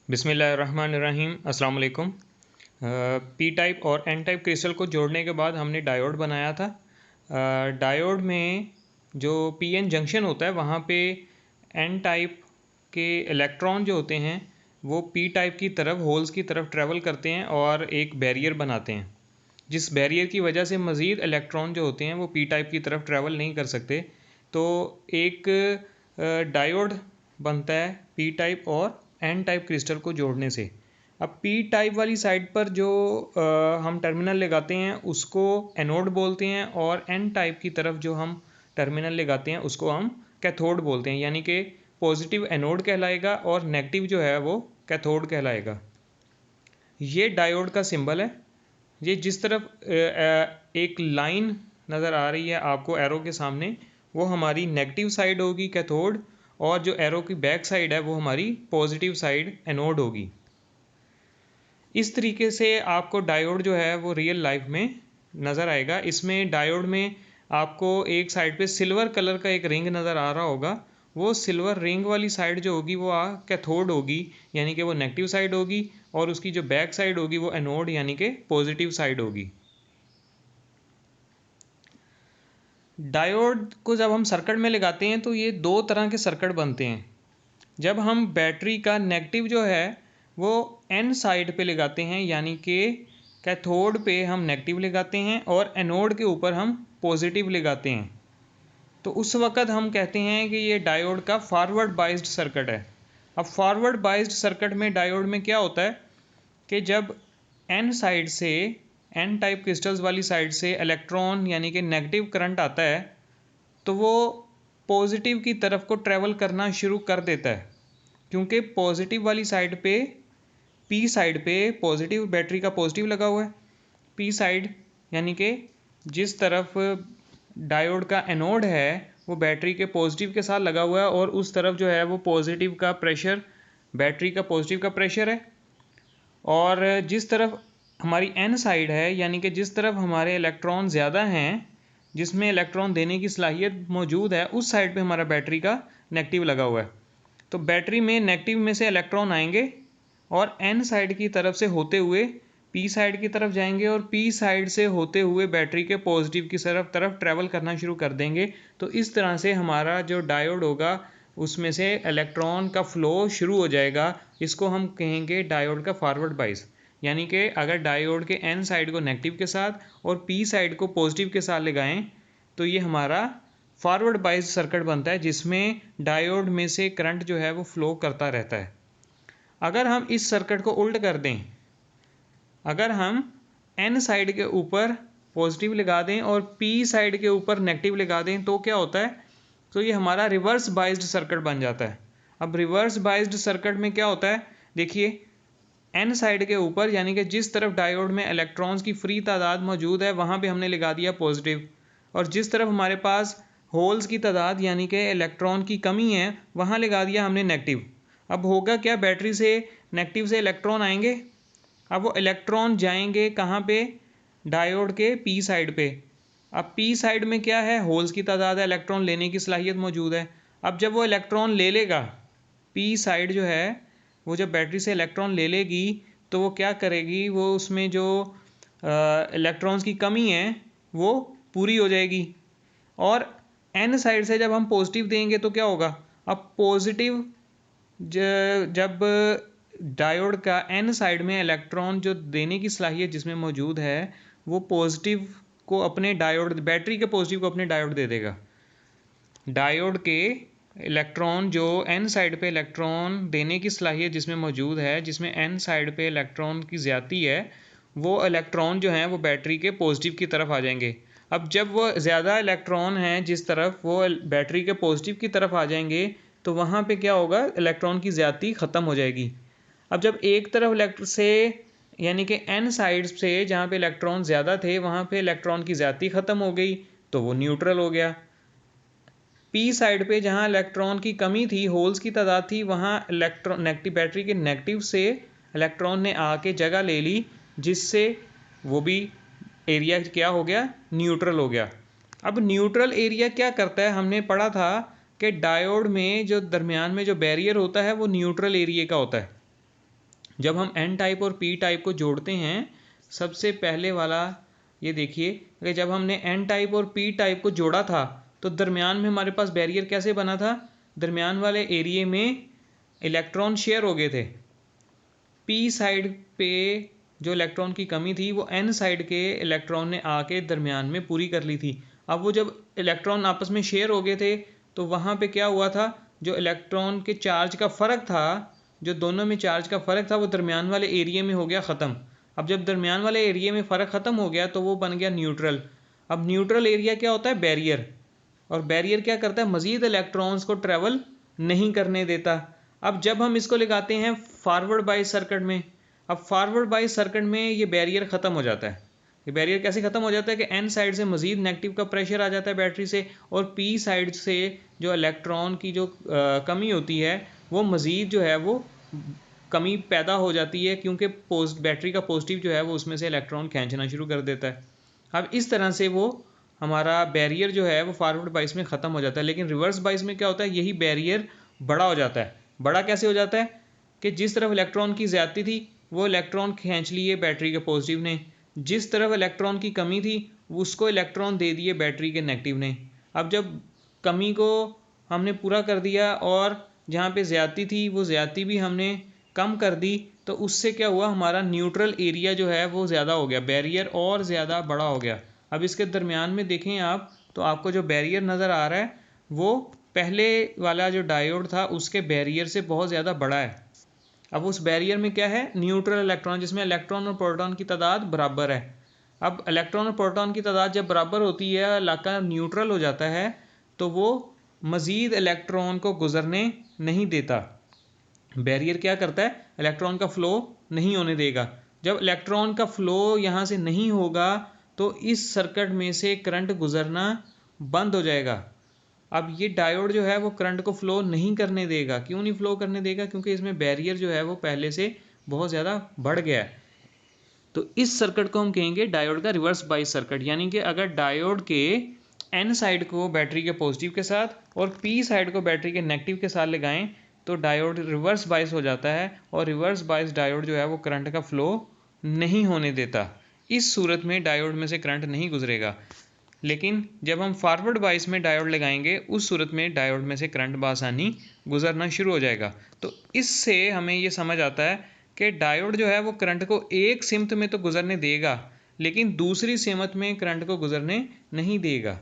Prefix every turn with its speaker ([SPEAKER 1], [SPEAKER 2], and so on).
[SPEAKER 1] बिस्मिल्लाहिर्रहमानिर्रहीम अस्सलाम वालेकुम। पी टाइप और एन टाइप क्रिस्टल को जोड़ने के बाद हमने डायोड बनाया था। डायोड में जो पीएन जंक्शन होता है वहाँ पे एन टाइप के इलेक्ट्रॉन जो होते हैं वो पी टाइप की तरफ होल्स की तरफ ट्रैवल करते हैं और एक बैरियर बनाते हैं, जिस बैरियर की वजह से मज़ीद इलेक्ट्रॉन जो होते हैं वो पी टाइप की तरफ ट्रैवल नहीं कर सकते। तो एक डायोड बनता है पी टाइप और एन टाइप क्रिस्टल को जोड़ने से। अब पी टाइप वाली साइड पर जो हम टर्मिनल लगाते हैं उसको एनोड बोलते हैं, और एन टाइप की तरफ जो हम टर्मिनल लगाते हैं उसको हम कैथोड बोलते हैं, यानी कि पॉजिटिव एनोड कहलाएगा और नेगेटिव जो है वो कैथोड कहलाएगा। ये डायोड का सिंबल है। ये जिस तरफ एक लाइन नज़र आ रही है आपको एरो के सामने, वो हमारी नेगेटिव साइड होगी कैथोड, और जो एरो की बैक साइड है वो हमारी पॉजिटिव साइड एनोड होगी। इस तरीके से आपको डायोड जो है वो रियल लाइफ में नज़र आएगा। इसमें डायोड में आपको एक साइड पे सिल्वर कलर का एक रिंग नज़र आ रहा होगा। वो सिल्वर रिंग वाली साइड जो होगी वो कैथोड होगी, यानी कि वो नेगेटिव साइड होगी, और उसकी जो बैक साइड होगी वो एनोड यानी कि पॉजिटिव साइड होगी। डायोड को जब हम सर्किट में लगाते हैं तो ये दो तरह के सर्किट बनते हैं। जब हम बैटरी का नेगेटिव जो है वो एन साइड पे लगाते हैं, यानी कि कैथोड पे हम नेगेटिव लगाते हैं और एनोड के ऊपर हम पॉजिटिव लगाते हैं, तो उस वक़्त हम कहते हैं कि ये डायोड का फॉरवर्ड बाइस्ड सर्किट है। अब फॉरवर्ड बाइस्ड सर्किट में डायोड में क्या होता है कि जब एन साइड से, एन टाइप क्रिस्टल्स वाली साइड से इलेक्ट्रॉन यानी कि नेगेटिव करंट आता है तो वो पॉजिटिव की तरफ को ट्रैवल करना शुरू कर देता है, क्योंकि पॉजिटिव वाली साइड पे, पी साइड पे पॉजिटिव, बैटरी का पॉजिटिव लगा हुआ है। पी साइड यानी कि जिस तरफ डायोड का एनोड है वो बैटरी के पॉजिटिव के साथ लगा हुआ है, और उस तरफ जो है वो पॉजिटिव का प्रेशर, बैटरी का पॉजिटिव का प्रेशर है। और जिस तरफ हमारी एन साइड है, यानी कि जिस तरफ हमारे इलेक्ट्रॉन ज़्यादा हैं, जिसमें इलेक्ट्रॉन देने की सलाहियत मौजूद है, उस साइड पे हमारा बैटरी का नेगेटिव लगा हुआ है। तो बैटरी में नेगेटिव में से इलेक्ट्रॉन आएंगे और एन साइड की तरफ से होते हुए पी साइड की तरफ जाएंगे, और पी साइड से होते हुए बैटरी के पॉजिटिव की तरफ ट्रैवल करना शुरू कर देंगे। तो इस तरह से हमारा जो डायोड होगा उसमें से इलेक्ट्रॉन का फ़्लो शुरू हो जाएगा। इसको हम कहेंगे डायोड का फॉरवर्ड बाइस, यानी कि अगर डायोड के एन साइड को नेगेटिव के साथ और पी साइड को पॉजिटिव के साथ लगाएं तो ये हमारा फॉरवर्ड बाइस सर्किट बनता है, जिसमें डायोड में से करंट जो है वो फ्लो करता रहता है। अगर हम इस सर्किट को उल्ट कर दें, अगर हम एन साइड के ऊपर पॉजिटिव लगा दें और पी साइड के ऊपर नेगेटिव लगा दें तो क्या होता है, तो ये हमारा रिवर्स बाइस्ड सर्किट बन जाता है। अब रिवर्स बाइस्ड सर्किट में क्या होता है, देखिए एन साइड के ऊपर यानी कि जिस तरफ डायोड में इलेक्ट्रॉन्स की फ्री तादाद मौजूद है वहाँ पे हमने लगा दिया पॉजिटिव, और जिस तरफ हमारे पास होल्स की तादाद यानी कि इलेक्ट्रॉन की कमी है वहाँ लगा दिया हमने नेगेटिव। अब होगा क्या, बैटरी से नेगेटिव से इलेक्ट्रॉन आएंगे। अब वो इलेक्ट्रॉन जाएंगे कहाँ पे, डायोड के पी साइड पे। अब पी साइड में क्या है, होल्स की तादाद है, इलेक्ट्रॉन लेने की सलाहियत मौजूद है। अब जब वो इलेक्ट्रॉन ले लेगा, पी साइड जो है वो जब बैटरी से इलेक्ट्रॉन ले लेगी तो वो क्या करेगी, वो उसमें जो इलेक्ट्रॉन्स की कमी है वो पूरी हो जाएगी। और एन साइड से जब हम पॉजिटिव देंगे तो क्या होगा, अब पॉजिटिव जब डायोड का एन साइड में इलेक्ट्रॉन जो देने की सलाहियत जिसमें मौजूद है वो पॉजिटिव को अपने डायोड, बैटरी के पॉजिटिव को अपने डायोड दे देगा। डायोड के इलेक्ट्रॉन जो एन साइड पे इलेक्ट्रॉन देने की सलाहियत जिसमें मौजूद है, जिसमें एन साइड पे इलेक्ट्रॉन की ज़्यादती है, वो इलेक्ट्रॉन जो हैं वो बैटरी के पॉजिटिव की तरफ आ जाएंगे। अब जब वो ज़्यादा इलेक्ट्रॉन हैं जिस तरफ, वो बैटरी के पॉजिटिव की तरफ आ जाएंगे तो वहाँ पे क्या होगा, इलेक्ट्रॉन की ज़्यादती ख़त्म हो जाएगी। अब जब एक तरफ से यानी कि एन साइड से जहाँ पे इलेक्ट्रॉन ज़्यादा थे वहाँ पे इलेक्ट्रॉन की ज़्यादती ख़त्म हो गई तो वो न्यूट्रल हो गया। पी साइड पे जहाँ इलेक्ट्रॉन की कमी थी, होल्स की तादाद थी, वहाँ इलेक्ट्रॉन नेगेटिव, बैटरी के नेगेटिव से इलेक्ट्रॉन ने आके जगह ले ली, जिससे वो भी एरिया क्या हो गया, न्यूट्रल हो गया। अब न्यूट्रल एरिया क्या करता है, हमने पढ़ा था कि डायोड में जो दरमियान में जो बैरियर होता है वो न्यूट्रल एरिया का होता है। जब हम एन टाइप और पी टाइप को जोड़ते हैं, सबसे पहले वाला ये देखिए कि जब हमने एन टाइप और पी टाइप को जोड़ा था तो दरमियान में हमारे पास बैरियर कैसे बना था, दरमियान वाले एरिए में इलेक्ट्रॉन शेयर हो गए थे। पी साइड पे जो इलेक्ट्रॉन की कमी थी वो एन साइड के इलेक्ट्रॉन ने आके दरमियान में पूरी कर ली थी। अब वो जब इलेक्ट्रॉन आपस में शेयर हो गए थे तो वहाँ पे क्या हुआ था, जो इलेक्ट्रॉन के चार्ज का फ़र्क था, जो दोनों में चार्ज का फ़र्क था, वो दरमियान वाले एरिया में हो गया ख़त्म। अब जब दरमियान वाले एरिया में फ़र्क ख़त्म हो गया तो वो बन गया न्यूट्रल। अब न्यूट्रल एरिया क्या होता है, बैरियर। और बैरियर क्या करता है, मज़ीद इलेक्ट्रॉन्स को ट्रेवल नहीं करने देता। अब जब हम इसको लगाते हैं फॉरवर्ड बायस सर्किट में, अब फॉरवर्ड बायस सर्किट में ये बैरियर ख़त्म हो जाता है। ये बैरियर कैसे ख़त्म हो जाता है कि एन साइड से मज़ीद नेगेटिव का प्रेशर आ जाता है बैटरी से, और पी साइड से जो इलेक्ट्रॉन की जो कमी होती है वो मज़ीद जो है वो कमी पैदा हो जाती है, क्योंकि बैटरी का पॉजिटिव जो है वो उसमें से इलेक्ट्रॉन खींचना शुरू कर देता है। अब इस तरह से वो हमारा बैरियर जो है वो फॉरवर्ड बायस में ख़त्म हो जाता है। लेकिन रिवर्स बायस में क्या होता है, यही बैरियर बड़ा हो जाता है। बड़ा कैसे हो जाता है कि जिस तरफ इलेक्ट्रॉन की ज़्यादती थी वो इलेक्ट्रॉन खींच लिए बैटरी के पॉजिटिव ने, जिस तरफ इलेक्ट्रॉन की कमी थी उसको इलेक्ट्रॉन दे दिए बैटरी के नेगेटिव ने। अब जब कमी को हमने पूरा कर दिया और जहाँ पे ज़्यादती थी वो ज़्यादती भी हमने कम कर दी, तो उससे क्या हुआ, हमारा न्यूट्रल एरिया जो है वो ज़्यादा हो गया, बैरियर और ज़्यादा बड़ा हो गया। अब इसके दरमियान में देखें आप तो आपको जो बैरियर नज़र आ रहा है वो पहले वाला जो डायोड था उसके बैरियर से बहुत ज़्यादा बड़ा है। अब उस बैरियर में क्या है, न्यूट्रल इलेक्ट्रॉन, जिसमें इलेक्ट्रॉन और प्रोटॉन की तादाद बराबर है। अब इलेक्ट्रॉन और प्रोटॉन की तादाद जब बराबर होती है, इलाका न्यूट्रल हो जाता है, तो वो मज़ीद इलेक्ट्रॉन को गुजरने नहीं देता। बैरियर क्या करता है, इलेक्ट्रॉन का फ़्लो नहीं होने देगा। जब इलेक्ट्रॉन का फ़्लो यहाँ से नहीं होगा तो इस सर्किट में से करंट गुजरना बंद हो जाएगा। अब ये डायोड जो है वो करंट को फ़्लो नहीं करने देगा। क्यों नहीं फ़्लो करने देगा, क्योंकि इसमें बैरियर जो है वो पहले से बहुत ज़्यादा बढ़ गया है। तो इस सर्किट को हम कहेंगे डायोड का रिवर्स बायस सर्किट। यानी कि अगर डायोड के एन साइड को बैटरी के पॉजिटिव के साथ और पी साइड को बैटरी के नेगेटिव के साथ लगाएं तो डायोड रिवर्स बायस हो जाता है, और रिवर्स बायस डायोड जो है वो करंट का फ़्लो नहीं होने देता। इस सूरत में डायोड में से करंट नहीं गुजरेगा। लेकिन जब हम फॉरवर्ड बायस में डायोड लगाएंगे उस सूरत में डायोड में से करंट बआसानी गुजरना शुरू हो जाएगा। तो इससे हमें ये समझ आता है कि डायोड जो है वो करंट को एक सिमत में तो गुजरने देगा, लेकिन दूसरी सिमत में करंट को गुजरने नहीं देगा।